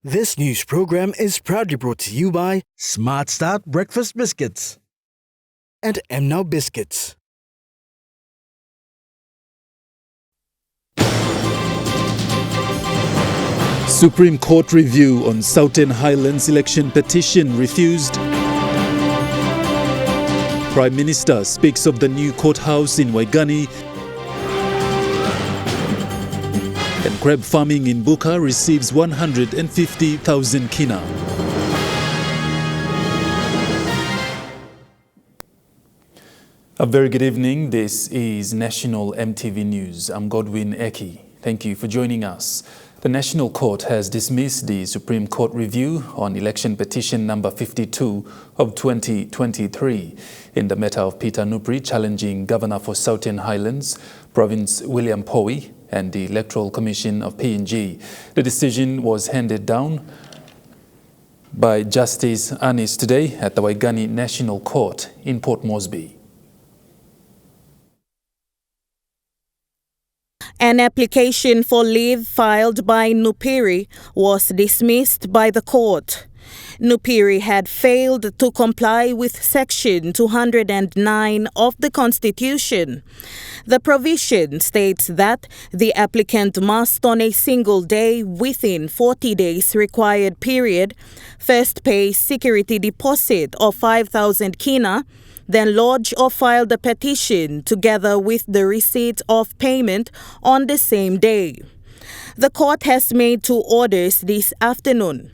This news program is proudly brought to you by Smart Start Breakfast Biscuits and Now Biscuits. Supreme Court review on Southern Highlands election petition refused. Prime Minister speaks of the new courthouse in Waigani. And crab farming in Buka receives 150,000 kina. A very good evening. This is National EMTV News. I'm Godwin Eki. Thank you for joining us. The National Court has dismissed the Supreme Court review on election petition number 52 of 2023 in the matter of Peter Nupri challenging Governor for Southern Highlands Province William Powie and the Electoral Commission of PNG. The decision was handed down by Justice Anis today at the Waigani National Court in Port Moresby. An application for leave filed by Nupiri was dismissed by the court. Nupiri had failed to comply with Section 209 of the Constitution. The provision states that the applicant must, on a single day within 40 days required period, first pay security deposit of 5,000 kina, then lodge or file the petition together with the receipt of payment on the same day. The court has made two orders this afternoon.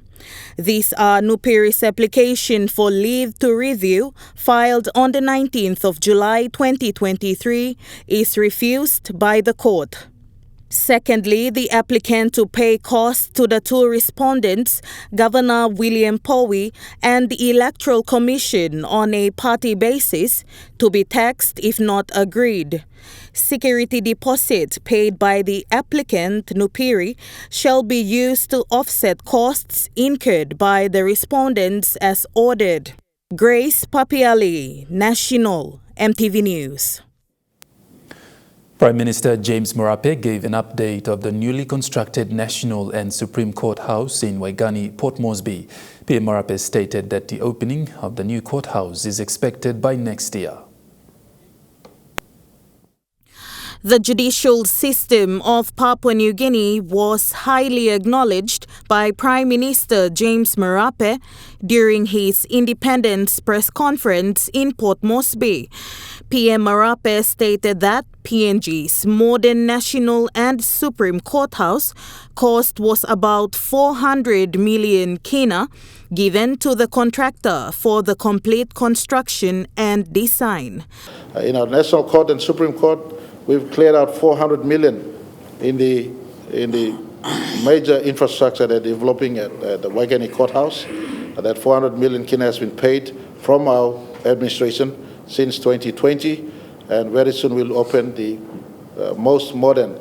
These are Nupiri's application for leave to review, filed on the 19th of July 2023, is refused by the court. Secondly, the applicant to pay costs to the two respondents, Governor William Powie and the Electoral Commission on a party basis, to be taxed if not agreed. Security deposit paid by the applicant, Nupiri, shall be used to offset costs incurred by the respondents as ordered. Grace Papiali, National EMTV News. Prime Minister James Marape gave an update of the newly constructed National and Supreme Court House in Waigani, Port Moresby. PM Marape stated that the opening of the new courthouse is expected by next year. The judicial system of Papua New Guinea was highly acknowledged by Prime Minister James Marape during his independence press conference in Port Moresby. PM Marape stated that PNG's modern National and Supreme Courthouse cost was about 400 million kina given to the contractor for the complete construction and design. In our National Court and Supreme Court, we've cleared out 400 million in the major infrastructure they're developing at the Waigani Courthouse. That 400 million kina has been paid from our administration since 2020, and very soon we'll open the most modern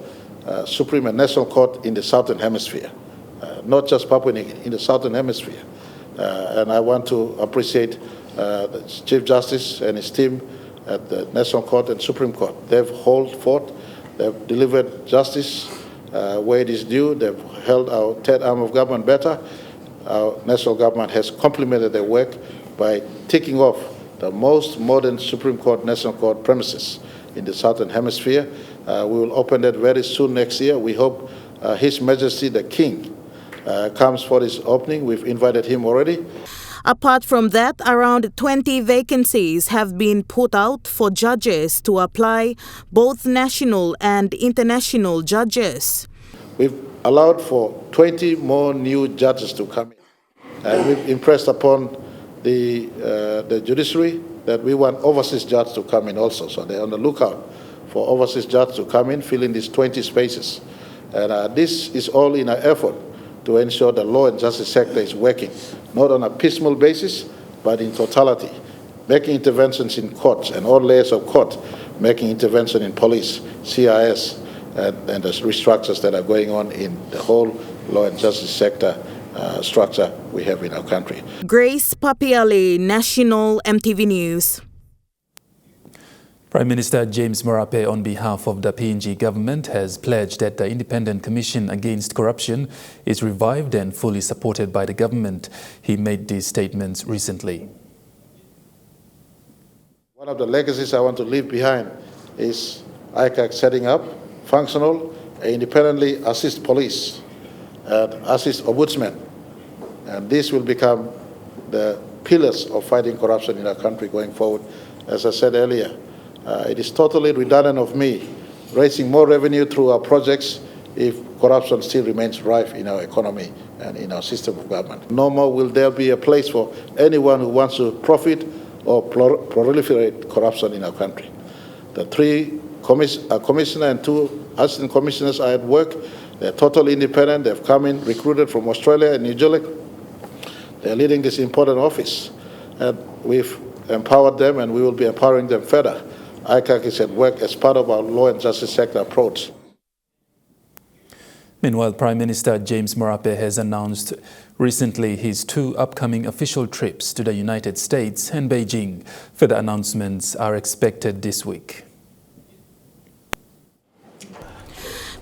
Supreme and National Court in the Southern Hemisphere, not just Papua New Guinea, in the Southern Hemisphere. And I want to appreciate the Chief Justice and his team at the National Court and Supreme Court. They've held forth, they've delivered justice where it is due, they've held our third arm of government better. Our national government has complemented their work by ticking off the most modern Supreme Court, National Court premises in the Southern Hemisphere. We will open that very soon next year. We hope His Majesty the King comes for his opening. We've invited him already. Apart from that, around 20 vacancies have been put out for judges to apply, both national and international judges. We've allowed for 20 more new judges to come in. And we've impressed upon the judiciary that we want overseas judges to come in also. So they're on the lookout for overseas judges to come in, fill in these 20 spaces. And this is all in an effort to ensure the law and justice sector is working, not on a piecemeal basis, but in totality, making interventions in courts and all layers of court, making intervention in police, CIS, and the restructures that are going on in the whole law and justice sector structure we have in our country. Grace Papiali, National EMTV News. Prime Minister James Marape, on behalf of the PNG government, has pledged that the Independent Commission Against Corruption is revived and fully supported by the government. He made these statements recently. One of the legacies I want to leave behind is ICAC setting up functional, independently assist police and assist ombudsman. And this will become the pillars of fighting corruption in our country going forward. As I said earlier, it is totally redundant of me raising more revenue through our projects if corruption still remains rife in our economy and in our system of government. No more will there be a place for anyone who wants to profit or proliferate corruption in our country. The three commissioner and two assistant commissioners are at work. They're totally independent. They've come in, recruited from Australia and New Zealand. They're leading this important office. And we've empowered them, and we will be empowering them further. ICAC is at work as part of our law and justice sector approach. Meanwhile, Prime Minister James Marape has announced recently his two upcoming official trips to the United States and Beijing. Further announcements are expected this week.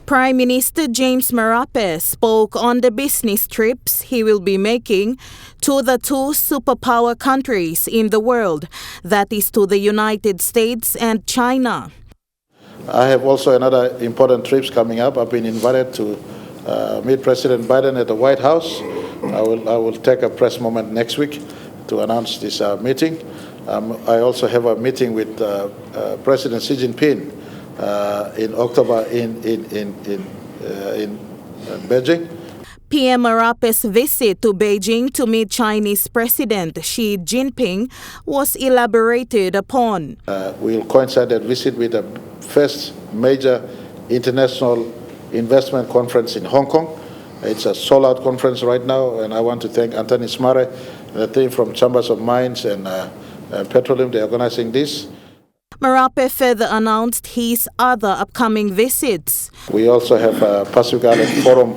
Prime Minister James Marape spoke on the business trips he will be making to the two superpower countries in the world, that is to the United States and China. I have also another important trips coming up. I've been invited to meet President Biden at the White House. I will take a press moment next week to announce this meeting. I also have a meeting with President Xi Jinping in October in Beijing. PM Marape's visit to Beijing to meet Chinese President Xi Jinping was elaborated upon. We'll coincide that visit with the first major international investment conference in Hong Kong. It's a sold-out conference right now, and I want to thank Anthony Smare and the team from Chambers of Mines and Petroleum. They're organizing this. Marape further announced his other upcoming visits. We also have a Pacific Island Forum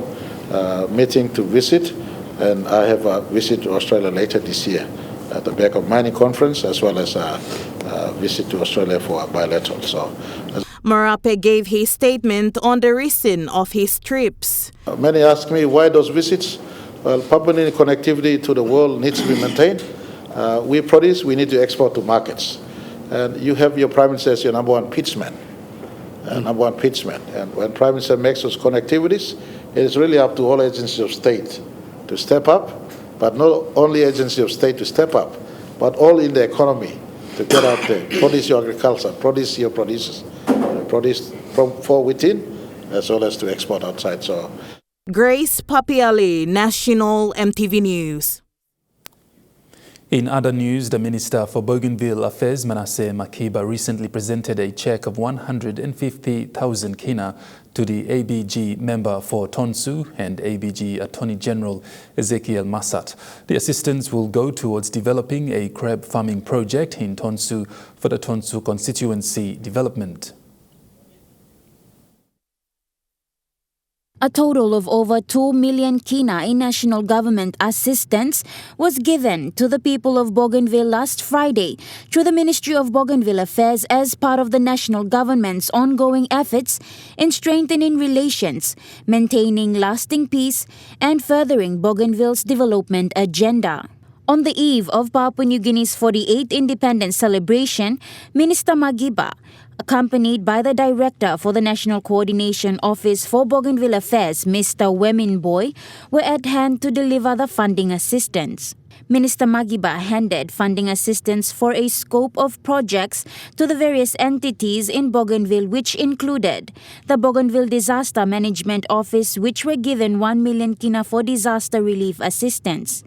meeting to visit, and I have a visit to Australia later this year at the back of mining conference, as well as a visit to Australia for a bilateral. Marape gave his statement on the reason of his trips. Many ask me why those visits. Well, public connectivity to the world needs to be maintained. We produce, we need to export to markets. And you have your Prime Minister as your number one pitchman. And when Prime Minister makes those connectivities, it is really up to all agencies of state to step up, but not only agencies of state to step up, but all in the economy to get out there, produce your agriculture, produce your producers, produce from within, as well as to export outside. So, Grace Papiali, National EMTV News. In other news, the Minister for Bougainville Affairs, Manasseh Makiba, recently presented a cheque of 150,000 kina to the ABG member for Tonsu and ABG Attorney General Ezekiel Massat. The assistance will go towards developing a crab farming project in Tonsu for the Tonsu constituency development. A total of over 2 million kina in national government assistance was given to the people of Bougainville last Friday through the Ministry of Bougainville Affairs as part of the national government's ongoing efforts in strengthening relations, maintaining lasting peace, and furthering Bougainville's development agenda. On the eve of Papua New Guinea's 48th independence celebration, Minister Makiba, accompanied by the Director for the National Coordination Office for Bougainville Affairs, Mr. Wemin Boy, were at hand to deliver the funding assistance. Minister Makiba handed funding assistance for a scope of projects to the various entities in Bougainville, which included the Bougainville Disaster Management Office, which were given 1 million kina for disaster relief assistance.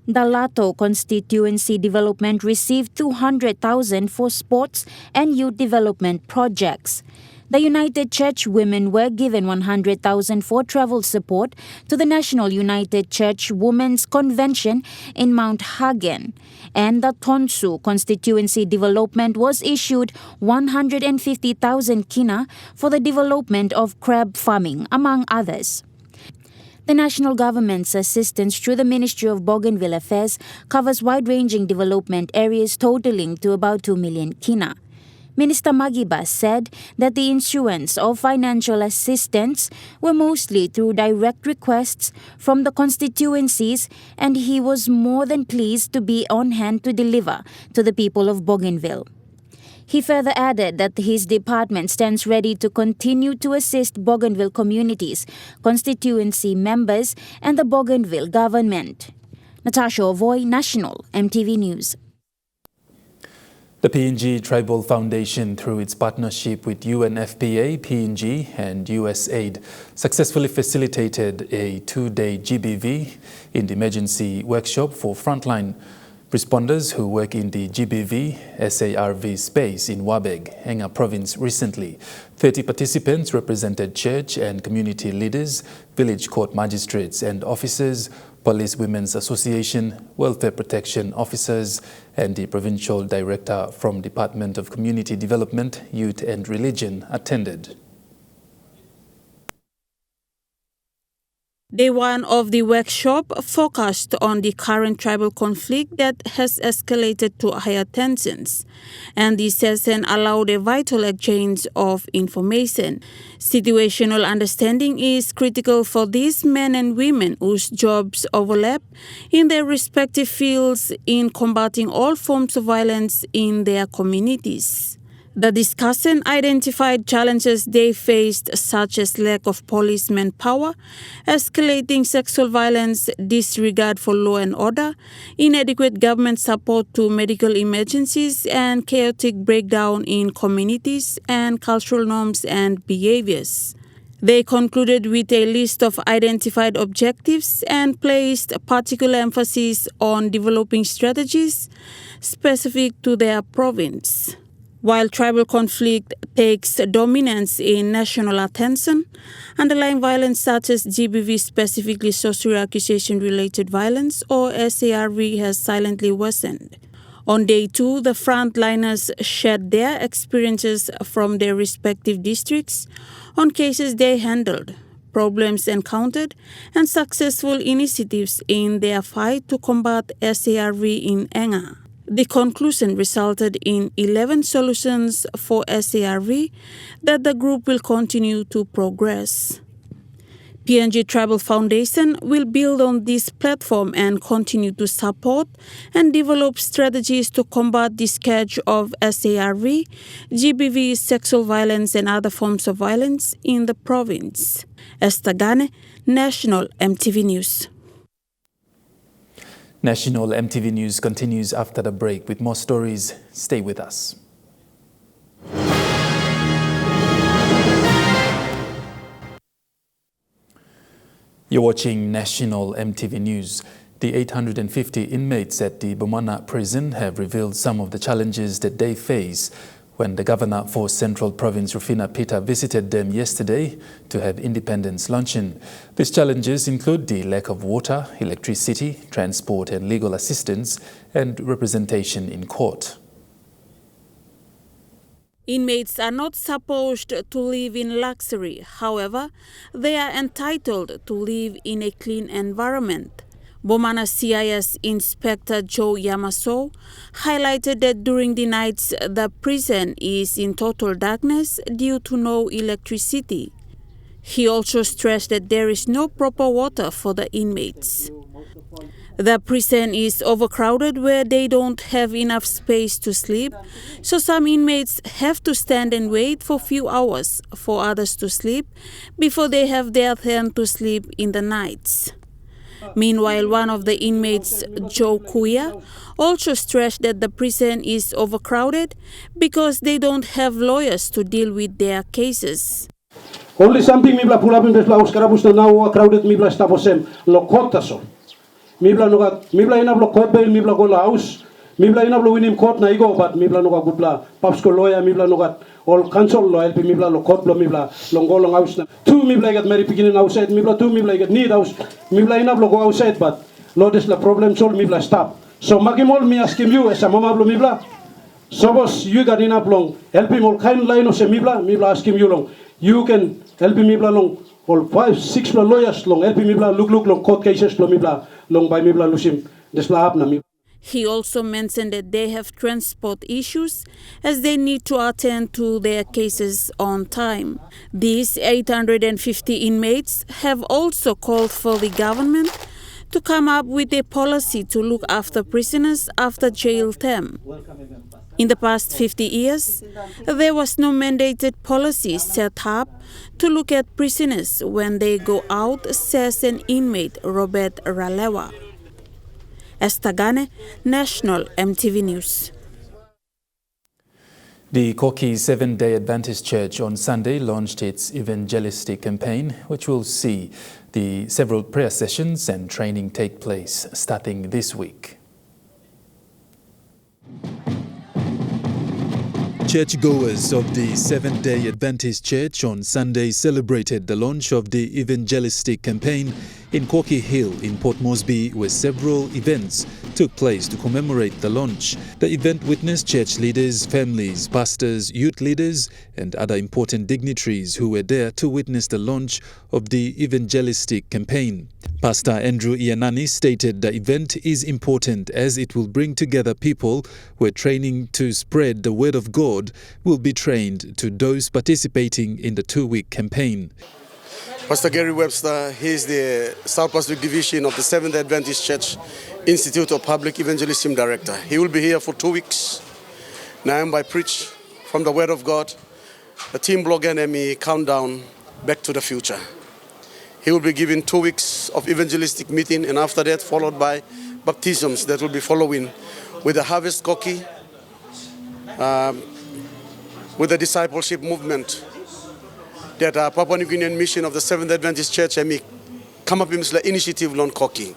The Lato constituency development received 200,000 for sports and youth development projects. The United Church women were given 100,000 for travel support to the National United Church Women's Convention in Mount Hagen. And the Tonsu constituency development was issued 150,000 kina for the development of crab farming, among others. The national government's assistance through the Ministry of Bougainville Affairs covers wide-ranging development areas totaling to about 2 million kina. Minister Magibas said that the issuance of financial assistance were mostly through direct requests from the constituencies, and he was more than pleased to be on hand to deliver to the people of Bougainville. He further added that his department stands ready to continue to assist Bougainville communities, constituency members, and the Bougainville government. Natasha Ovoy, National EMTV News. The PNG Tribal Foundation, through its partnership with UNFPA, PNG, and USAID, successfully facilitated a 2-day GBV in the emergency workshop for frontline responders who work in the GBV SARV space in Wabeg, Enga Province recently. 30 participants represented church and community leaders, village court magistrates and officers, Police Women's Association, Welfare Protection Officers, and the Provincial Director from Department of Community Development, Youth and Religion attended. Day one of the workshop focused on the current tribal conflict that has escalated to higher tensions, and the session allowed a vital exchange of information. Situational understanding is critical for these men and women whose jobs overlap in their respective fields in combating all forms of violence in their communities. The discussion identified challenges they faced, such as lack of police manpower, escalating sexual violence, disregard for law and order, inadequate government support to medical emergencies, and chaotic breakdown in communities and cultural norms and behaviors. They concluded with a list of identified objectives and placed particular emphasis on developing strategies specific to their province. While tribal conflict takes dominance in national attention, underlying violence such as GBV, specifically social accusation-related violence, or SARV, has silently worsened. On day two, the frontliners shared their experiences from their respective districts on cases they handled, problems encountered, and successful initiatives in their fight to combat SARV in Enga. The conclusion resulted in 11 solutions for SARV that the group will continue to progress. PNG Tribal Foundation will build on this platform and continue to support and develop strategies to combat the scourge of SARV, GBV, sexual violence, and other forms of violence in the province. Esther Gane, National EMTV News. National EMTV News continues after the break with more stories. Stay with us. You're watching National EMTV News. The 850 inmates at the Bomana prison have revealed some of the challenges that they face when the governor for Central Province, Rufina Peter, visited them yesterday to have Independence Luncheon. These challenges include the lack of water, electricity, transport and legal assistance, and representation in court. Inmates are not supposed to live in luxury. However, they are entitled to live in a clean environment. Bomana CIS Inspector Joe Yamaso highlighted that during the nights the prison is in total darkness due to no electricity. He also stressed that there is no proper water for the inmates. The prison is overcrowded where they don't have enough space to sleep, so some inmates have to stand and wait for a few hours for others to sleep before they have their turn to sleep in the nights. Meanwhile, one of the inmates, Joe Kuya, also stressed that the prison is overcrowded because they don't have lawyers to deal with their cases. Only something mibla pulapin besla uskarabus na now crowded mibla staposem lokotaso. Mibla nugat mibla inablo court bail mibla go house mibla inablo winim court na igo but mibla nuga gutla papsko lawyer mibla nugat all council lo help mibla lo court lo mibla longolong house na two mibla get marry beginning outside mibla two mibla get need house mibla inablo go outside but lo des la problem solve mibla stop so magimol mi asking you as a mama blo mibla suppose you got enough long help him all kind line of se mibla asking you long you can help him mibla long all 5-6 lawyers long help him mibla look long court cases lo mibla long by mibla lusim des la hap na mibla. He also mentioned that they have transport issues as they need to attend to their cases on time. These 850 inmates have also called for the government to come up with a policy to look after prisoners after jail term. In the past 50 years, there was no mandated policy set up to look at prisoners when they go out, says an inmate, Robert Ralewa. Estagane, National EMTV News. The Koki Seventh-day Adventist Church on Sunday launched its evangelistic campaign, which will see the several prayer sessions and training take place starting this week. Churchgoers of the Seventh-day Adventist Church on Sunday celebrated the launch of the evangelistic campaign in Koki Hill in Port Moresby, where several events took place to commemorate the launch. The event witnessed church leaders, families, pastors, youth leaders, and other important dignitaries who were there to witness the launch of the evangelistic campaign. Pastor Andrew Ianani stated the event is important as it will bring together people where training to spread the word of God will be trained to those participating in the 2-week campaign. Pastor Gary Webster, he is the South Pacific Division of the Seventh-day Adventist Church Institute of Public Evangelism Director. He will be here for 2 weeks. Now I preach from the Word of God, the team blog and me countdown back to the future. He will be given 2 weeks of evangelistic meeting, and after that followed by baptisms that will be following with the Harvest Koki, with the discipleship movement that Papua New Guinean mission of the Seventh Adventist Church and me come up with the initiative on Koki.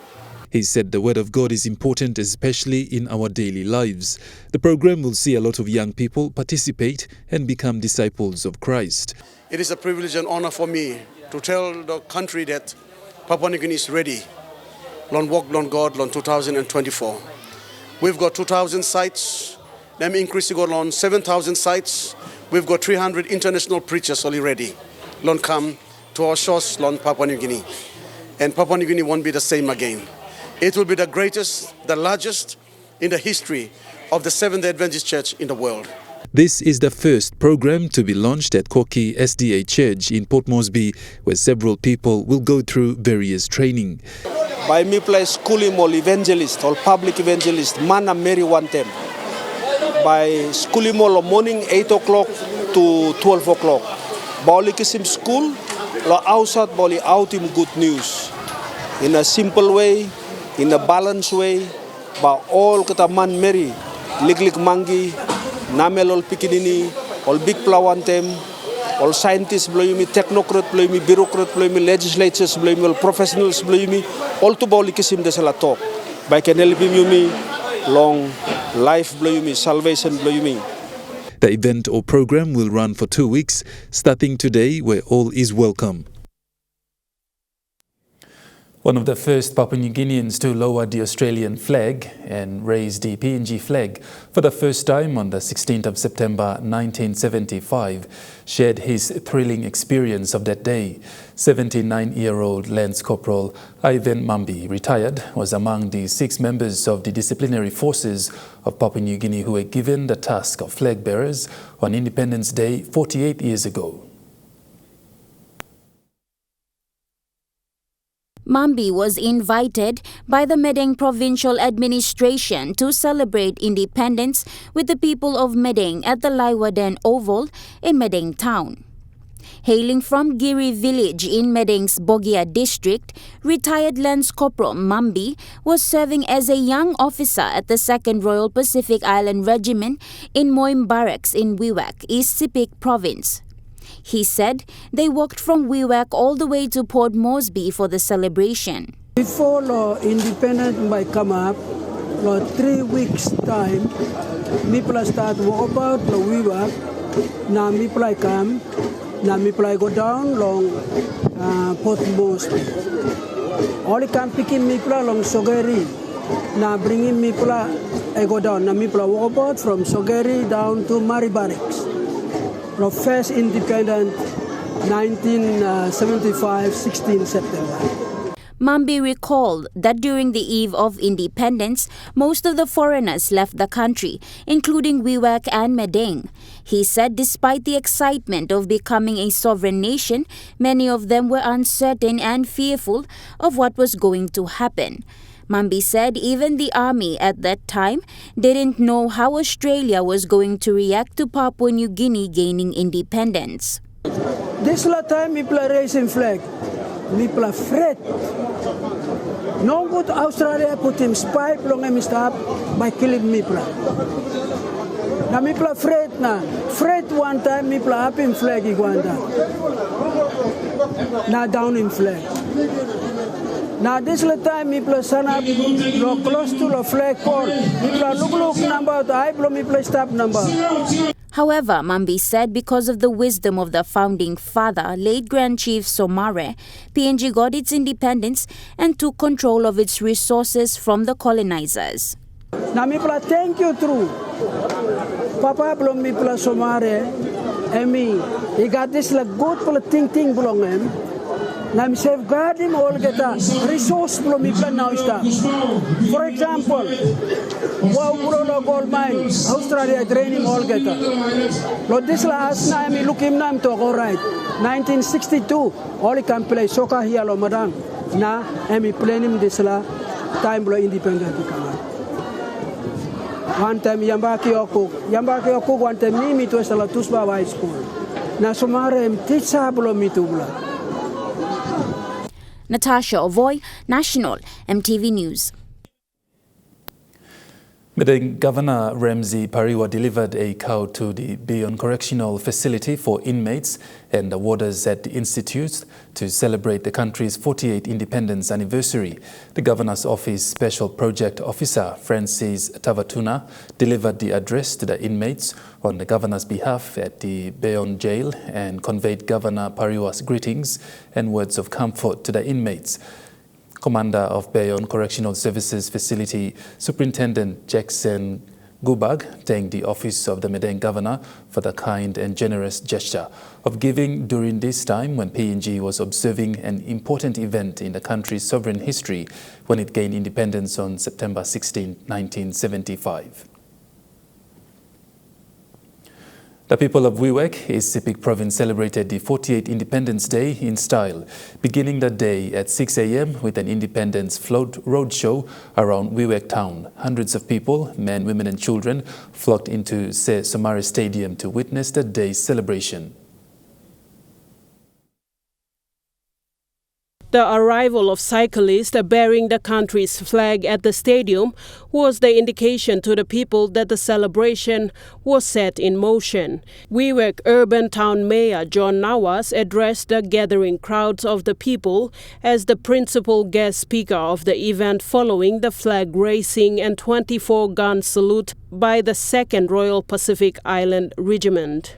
He said the word of God is important, especially in our daily lives. The program will see a lot of young people participate and become disciples of Christ. It is a privilege and honor for me to tell the country that Papua New Guinea is ready. Lon walk, lon God, lon 2024. We've got 2,000 sites. Let me increase it on 7,000 sites. We've got 300 international preachers already. Lon come to our shores, lon Papua New Guinea. And Papua New Guinea won't be the same again. It will be the greatest, the largest in the history of the Seventh-day Adventist Church in the world. This is the first program to be launched at Koki SDA Church in Port Moresby, where several people will go through various training. By me play schooling all evangelist or public evangelist, mana Mary one time. By schooling all morning 8 o'clock to 12 o'clock. Bali kisim school, la outside bali out in good news. In a simple way, in a balanced way, by all kata man Mary, lik mangi, namel all pikinini, all big plawantem, all scientists blow me, technocrat blow me, bureaucrat blow me, legislators blow me, all professionals blow me, all to bali kisim desala talk. By can help me long life blow me, salvation blow me. The event or program will run for 2 weeks, starting today, where all is welcome. One of the first Papua New Guineans to lower the Australian flag and raise the PNG flag for the first time on the 16th of September 1975 shared his thrilling experience of that day. 79-year-old Lance Corporal Ivan Mambi, retired, was among the 6 members of the disciplinary forces of Papua New Guinea who were given the task of flag bearers on Independence Day 48 years ago. Mambi was invited by the Medang Provincial Administration to celebrate independence with the people of Medang at the Laiwaden Oval in Medang Town. Hailing from Giri village in Medang's Bogia district, retired Lance Corporal Mambi was serving as a young officer at the 2nd Royal Pacific Island Regiment in Moim Barracks in Wewak, East Sepik Province. He said they walked from Wewak all the way to Port Moresby for the celebration. Before the independence might come up, 3 weeks time, people start walk about the Wewak. Now people come, now people go down long Port Moresby. Only come picking people along Sogeri. Now bringing people go down. Now people walk about from Sogeri down to Marape Barracks. The first independent 1975, 16 September. Mambi recalled that during the eve of independence, most of the foreigners left the country, including Wewak and Madang. He said despite the excitement of becoming a sovereign nation, many of them were uncertain and fearful of what was going to happen. Mambi said even the army at that time didn't know how Australia was going to react to Papua New Guinea gaining independence. This last time people are raising flag. People are afraid. No good Australia put him spy long him stop by killing people. Now people are afraid now. Afraid one time people are up in flag one time. Now down in flag. Now this time people stand up close to the flag pole. People are look number the eye blow people stop number. However, Mambi said because of the wisdom of the founding father, late Grand Chief Somare, PNG got its independence and took control of its resources from the colonizers. Now people thank you through. Papa belum people Somare, Emi, he got this like good thing belong him. Now I'm safeguarding all get a resource belum people now start. For example, wow gold mine, Australia draining all get a. Lord this last time I look him now to all right. 1962, all he can play soccer here lo madam. Now I'm playing him this la time below independent come. One time Yambaki Okuk one time me to Sala Tusba High School. Na Somare teacher below me to bula. Natasha Ovoy, National EMTV News. Madang Governor Ramsey Pariwa delivered a cow to the Beyond Correctional Facility for inmates and the warders at the institute to celebrate the country's 48th independence anniversary. The Governor's Office Special Project Officer Francis Tavatuna delivered the address to the inmates on the Governor's behalf at the Beyond Jail and conveyed Governor Pariwa's greetings and words of comfort to the inmates. Commander of Beyond Correctional Services Facility, Superintendent Jackson Gubag, thanked the Office of the Madang Governor for the kind and generous gesture of giving during this time when PNG was observing an important event in the country's sovereign history when it gained independence on September 16, 1975. The people of Wewak, Isipik Province, celebrated the 48th Independence Day in style, beginning the day at 6 a.m. with an Independence Float roadshow around Wewak town. Hundreds of people, men, women and children, flocked into Somare Stadium to witness the day's celebration. The arrival of cyclists bearing the country's flag at the stadium was the indication to the people that the celebration was set in motion. Wewak Urban Town Mayor John Nawas addressed the gathering crowds of the people as the principal guest speaker of the event following the flag raising and 24-gun salute by the 2nd Royal Pacific Island Regiment.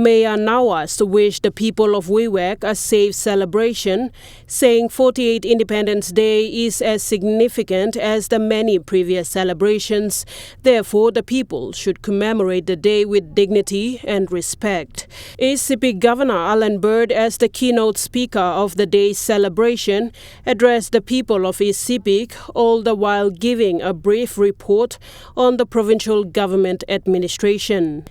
Mayor Nawas wished the people of Wewak a safe celebration, saying 48th Independence Day is as significant as the many previous celebrations. Therefore, the people should commemorate the day with dignity and respect. Isipik Governor Alan Bird, as the keynote speaker of the day's celebration, addressed the people of Isipik, all the while giving a brief report on the provincial government administration.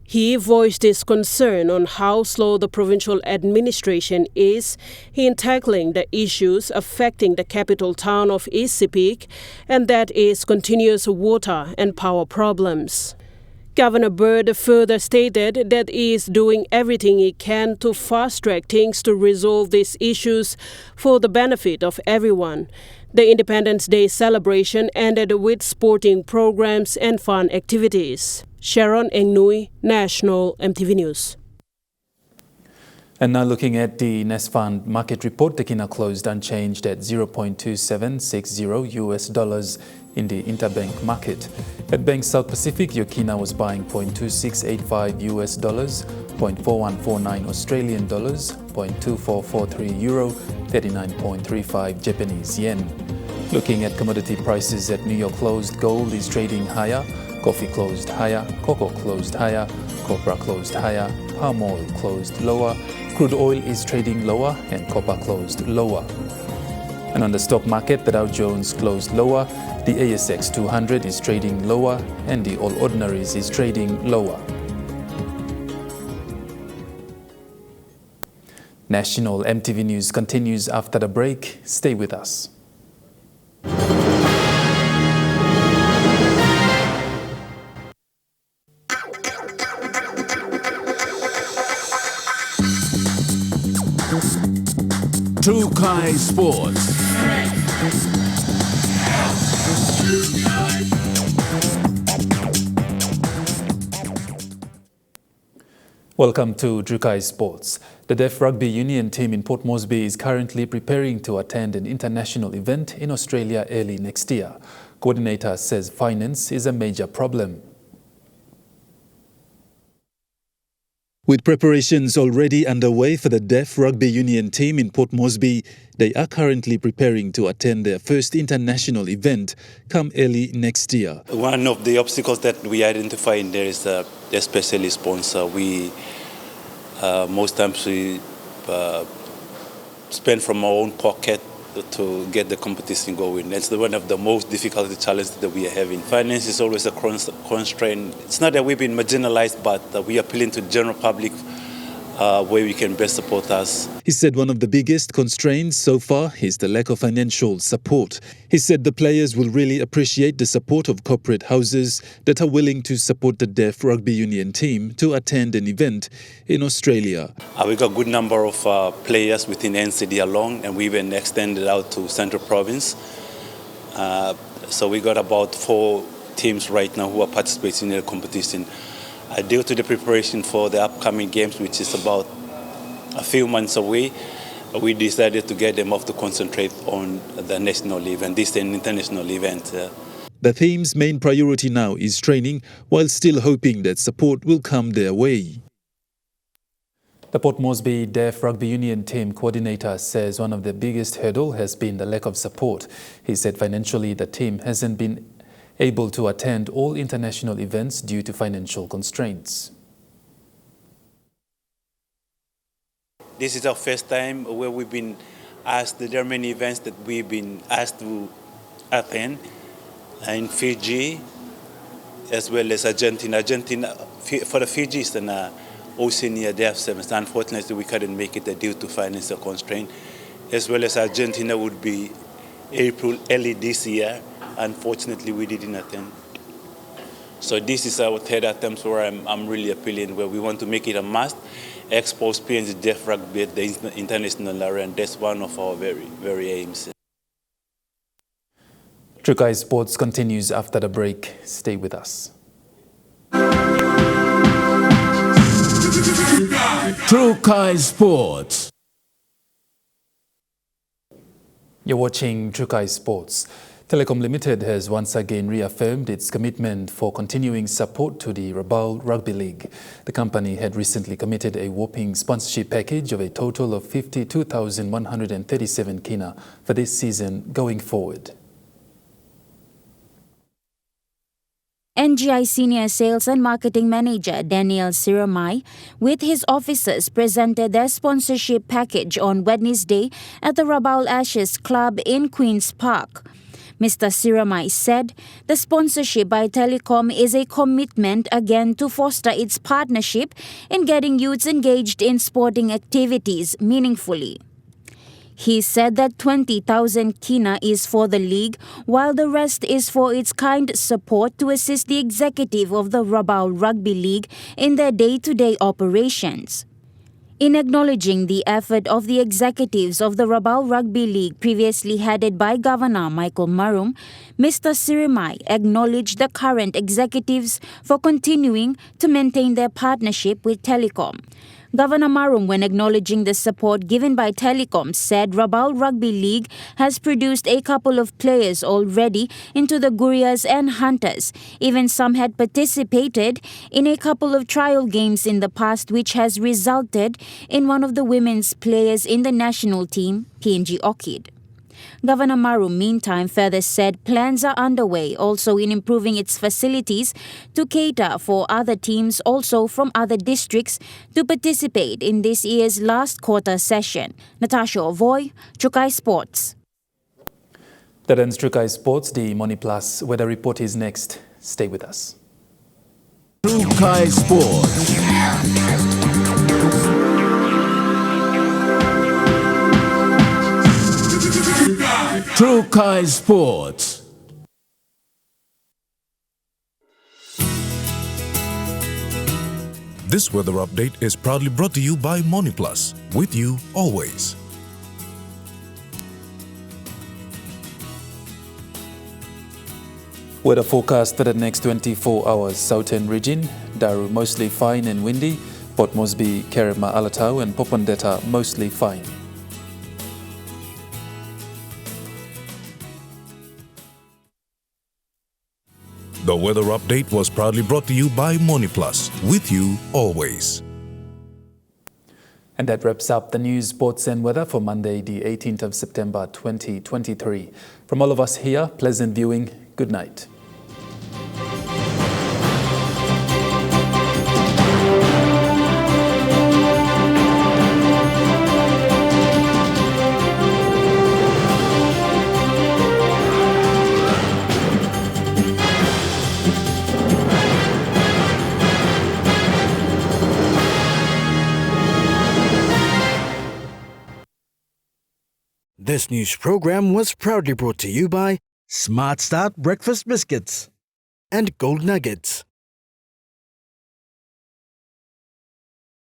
He voiced his concern on how slow the provincial administration is in tackling the issues affecting the capital town of Isipik, and that is continuous water and power problems. Governor Bird further stated that he is doing everything he can to fast-track things to resolve these issues for the benefit of everyone. The Independence Day celebration ended with sporting programs and fun activities. Sharon Engnui, National EMTV News. And now looking at the Nest Fund market report, the Kina closed unchanged at $0.2760 US dollars in the interbank market. At Bank South Pacific, your Kina was buying $0.2685 US dollars, $0.4149 Australian dollars, $0.2443 euro, 39.35 Japanese yen. Looking at commodity prices at New York closed, gold is trading higher, coffee closed higher, cocoa closed higher, copra closed higher, palm oil closed lower, crude oil is trading lower and copper closed lower. And on the stock market, the Dow Jones closed lower, the ASX 200 is trading lower, and the All Ordinaries is trading lower. National EMTV News continues after the break. Stay with us. Trukai Sports. Welcome to Trukai Sports. The Deaf Rugby Union team in Port Moresby is currently preparing to attend an international event in Australia early next year. Coordinator says finance is a major problem. With preparations already underway for the Deaf Rugby Union team in Port Moresby, they are currently preparing to attend their first international event come early next year. One of the obstacles that we identify in there is especially sponsor. Most times we spend from our own pocket to get the competition going. That's one of the most difficult challenges that we are having. Finance is always a constraint. It's not that we've been marginalized, but we are appealing to the general public where we can best support us. He said one of the biggest constraints so far is the lack of financial support. He said the players will really appreciate the support of corporate houses that are willing to support the Deaf Rugby Union team to attend an event in Australia. We got a good number of players within NCD alone, and we even extended out to Central Province. So we got about 4 teams right now who are participating in the competition. Due to the preparation for the upcoming games, which is about a few months away, we decided to get them off to concentrate on the national event. This is an international event. The team's main priority now is training, while still hoping that support will come their way. The Port Moresby Deaf Rugby Union team coordinator says one of the biggest hurdles has been the lack of support. He said financially the team hasn't been able to attend all international events due to financial constraints. This is our first time where we've been asked. There are many events that we've been asked to attend in Fiji as well as Argentina. For the Fiji's and Oceania Deaf Sevens, unfortunately we couldn't make it due to financial constraint. As well as Argentina would be April early this year. Unfortunately, we didn't attend. So this is our third attempt where I'm really appealing, where we want to make it a must, expose PNG Deaf Rugby at the international arena. That's one of our very aims. Trukai Sports continues after the break. Stay with us. Trukai Sports. You're watching Trukai Sports. Telecom Limited has once again reaffirmed its commitment for continuing support to the Rabaul Rugby League. The company had recently committed a whopping sponsorship package of a total of 52,137 kina for this season going forward. NGI Senior Sales and Marketing Manager Daniel Siramai with his officers presented their sponsorship package on Wednesday at the Rabaul Ashes Club in Queen's Park. Mr. Siramai said the sponsorship by Telecom is a commitment again to foster its partnership in getting youths engaged in sporting activities meaningfully. He said that 20,000 kina is for the league, while the rest is for its kind support to assist the executive of the Rabaul Rugby League in their day-to-day operations. In acknowledging the effort of the executives of the Rabaul Rugby League previously headed by Governor Michael Marum, Mr. Sirimai acknowledged the current executives for continuing to maintain their partnership with Telecom. Governor Marum, when acknowledging the support given by Telecom, said Rabaul Rugby League has produced a couple of players already into the Gurias and Hunters. Even some had participated in a couple of trial games in the past, which has resulted in one of the women's players in the national team, PNG Orchid. Governor Marum, meantime, further said plans are underway also in improving its facilities to cater for other teams also from other districts to participate in this year's last quarter session. Natasha Ovoy, Trukai Sports. That ends True Kai Sports. The Money Plus weather report is next. Stay with us. True Kai Sports. True Kai Sports. This weather update is proudly brought to you by Money Plus, with you always. Weather forecast for the next 24 hours. Southern region, Daru mostly fine and windy. Port Moresby, Kerema, Alatau and Popondetta mostly fine. The weather update was proudly brought to you by Money Plus, with you always. And that wraps up the news, sports and weather for Monday, the 18th of September 2023. From all of us here, pleasant viewing. Good night. This news program was proudly brought to you by Smart Start Breakfast Biscuits. and Gold Nuggets.